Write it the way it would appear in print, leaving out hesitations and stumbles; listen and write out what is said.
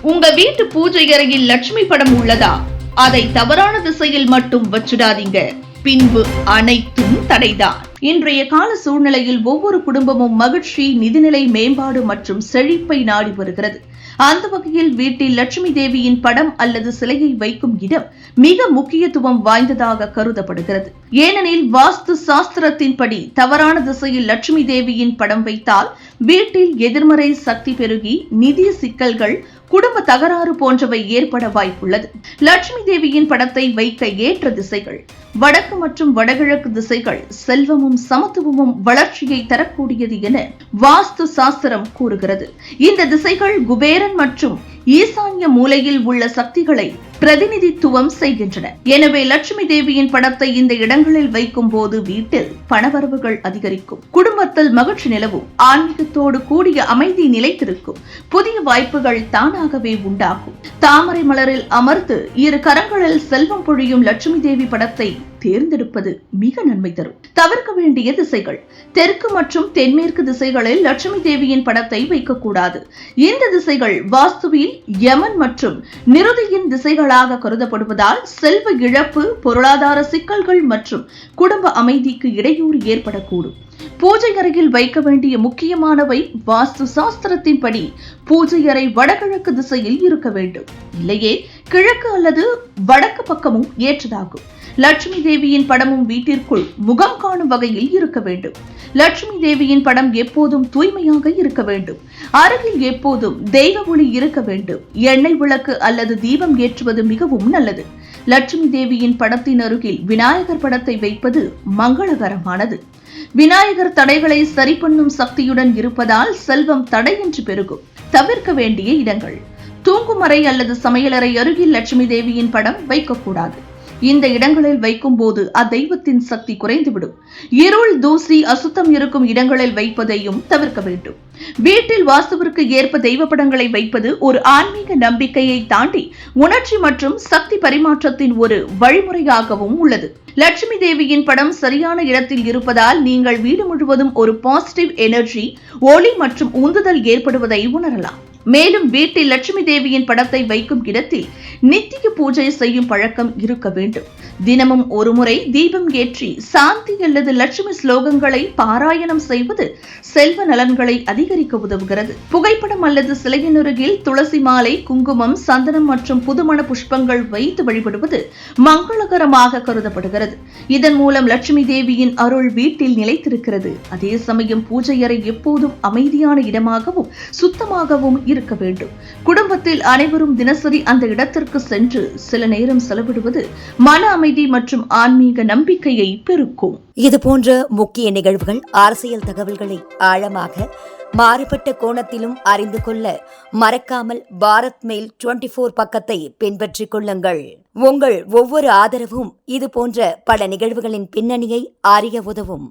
உங்க வீட்டு பூஜை அறையில் லட்சுமி படம் உள்ளதா? அதை தவறான திசையில் மட்டும் வச்சிடாதீங்க, பின்பு அனைத்தும் தடைதான். இன்றைய கால சூழ்நிலையில் ஒவ்வொரு குடும்பமும் மகிழ்ச்சி, நிதிநிலை மேம்பாடு மற்றும் செழிப்பை நாடி வருகிறது. அந்த வகையில் வீட்டில் லட்சுமி தேவியின் படம் அல்லது சிலையை வைக்கும் இடம் மிக முக்கியத்துவம் வாய்ந்ததாக கருதப்படுகிறது. ஏனெனில் வாஸ்து சாஸ்திரத்தின்படி தவறான திசையில் லட்சுமி தேவியின் படம் வைத்தால் வீட்டில் எதிர்மறை சக்தி பெருகி நிதி சிக்கல்கள், குடும்ப தகராறு போன்றவை ஏற்பட வாய்ப்புள்ளது. லட்சுமி தேவியின் படத்தை வைக்க ஏற்ற திசைகள்: வடக்கு மற்றும் வடகிழக்கு திசைகள் செல்வமும் சமத்துவமும் வளர்ச்சியை தரக்கூடியது என வாஸ்து சாஸ்திரம் கூறுகிறது. இந்த திசைகள் குபேரன் மற்றும் ஈசான்ய மூலையில் உள்ள சக்திகளை பிரதிநிதித்துவம் செய்கின்றன. எனவே லட்சுமி தேவியின் படத்தை இந்த இடங்களில் வைக்கும் போது வீட்டில் பணவரவுகள் அதிகரிக்கும், குடும்பத்தில் மகிழ்ச்சி நிலவும், ஆன்மீகத்தோடு கூடிய அமைதி நிலைத்திருக்கும், புதிய வாய்ப்புகள் தானாகவே உண்டாகும். தாமரை மலரில் அமர்ந்து இரு கரங்களில் செல்வம் பொழியும் லட்சுமி தேவி படத்தை தேர்ந்தெடுப்பது மிக நன்மை தரும். தவிர்க்க வேண்டிய திசைகள்: தெற்கு மற்றும் தென்மேற்கு திசைகளில் லட்சுமி தேவியின் படத்தை வைக்கக்கூடாது. இந்த திசைகள் வாஸ்துவில் யமன் மற்றும் நிருதியின் திசைகளாக கருதப்படுவதால் செல்வ இழப்பு, பொருளாதார சிக்கல்கள் மற்றும் குடும்ப அமைதிக்கு இடையூறு ஏற்படக்கூடும். பூஜை அறையில் வைக்க வேண்டிய முக்கியமானவை: வாஸ்து சாஸ்திரத்தின்படி பூஜை அறை வடகிழக்கு திசையில் இருக்க வேண்டும். இல்லையே கிழக்கு அல்லது வடக்கு பக்கமும் ஏற்றதாகும். லட்சுமி தேவியின் படமும் வீட்டிற்குள் முகம் காணும் வகையில் இருக்க வேண்டும். லட்சுமி தேவியின் படம் எப்போதும் தூய்மையாக இருக்க வேண்டும். அருகில் எப்போதும் தெய்வ ஒளி இருக்க வேண்டும். எண்ணெய் விளக்கு அல்லது தீபம் ஏற்றுவது மிகவும் நல்லது. லட்சுமி தேவியின் படத்தின் அருகில் விநாயகர் படத்தை வைப்பது மங்களகரமானது. விநாயகர் தடைகளை சரி பண்ணும் சக்தியுடன் இருப்பதால் செல்வம் தடையின்றி பெருகும். தவிர்க்க வேண்டிய இடங்கள்: தூங்கும் அறை அல்லது சமையலறை அருகில் லட்சுமி தேவியின் படம் வைக்கக்கூடாது. இந்த இடங்களில் வைக்கும் போது அத்தெய்வத்தின் சக்தி குறைந்துவிடும். இருள், தூசி, அசுத்தம் இருக்கும் இடங்களில் வைப்பதையும் தவிர்க்க வேண்டும். வீட்டில் வாஸ்துவிற்கு ஏற்ப தெய்வ படங்களை வைப்பது ஒரு ஆன்மீக நம்பிக்கையை தாண்டி உணர்ச்சி மற்றும் சக்தி பரிமாற்றத்தின் ஒரு வழிமுறையாகவும் உள்ளது. லட்சுமி தேவியின் படம் சரியான இடத்தில் இருப்பதால் நீங்கள் வீடு முழுவதும் ஒரு பாசிட்டிவ் எனர்ஜி, ஒளி மற்றும் உந்துதல் ஏற்படுவதை உணரலாம். மேலும் வீட்டில் லட்சுமி தேவியின் படத்தை வைக்கும் இடத்தில் நித்திய பூஜை செய்யும் பழக்கம் இருக்க வேண்டும். தினமும் ஒருமுறை தீபம் ஏற்றி சாந்தி அல்லது லட்சுமி ஸ்லோகங்களை பாராயணம் செய்வது செல்வ நலன்களை அதிகரிக்க உதவுகிறது. புகைப்படம் அல்லது சிலையின் அருகில் துளசி மாலை, குங்குமம், சந்தனம் மற்றும் புதுமண புஷ்பங்கள் வைத்து வழிபடுவது மங்களகரமாக கருதப்படுகிறது. இதன் மூலம் லட்சுமி தேவியின் அருள் வீட்டில் நிலைத்திருக்கிறது. அதே சமயம் பூஜை அறை எப்போதும் அமைதியான இடமாகவும் சுத்தமாகவும் இருக்க வேண்டும். குடும்பத்தில் அனைவரும் தினசரி அந்த இடத்திற்கு சென்று சில நேரம் செலவிடுவது மன அமைதி மற்றும் ஆன்மீக நம்பிக்கையை பெருக்கும். இதுபோன்ற முக்கிய நிகழ்வுகள், அரசியல் தகவல்களை ஆழமாக மாறுபட்ட கோணத்திலும் அறிந்து கொள்ள மறக்காமல் பாரத் மெயில் 24 பக்கத்தை பின்பற்றிக் கொள்ளுங்கள். உங்கள் ஒவ்வொரு ஆதரவும் இதுபோன்ற பல நிகழ்வுகளின் பின்னணியை அறிய உதவும்.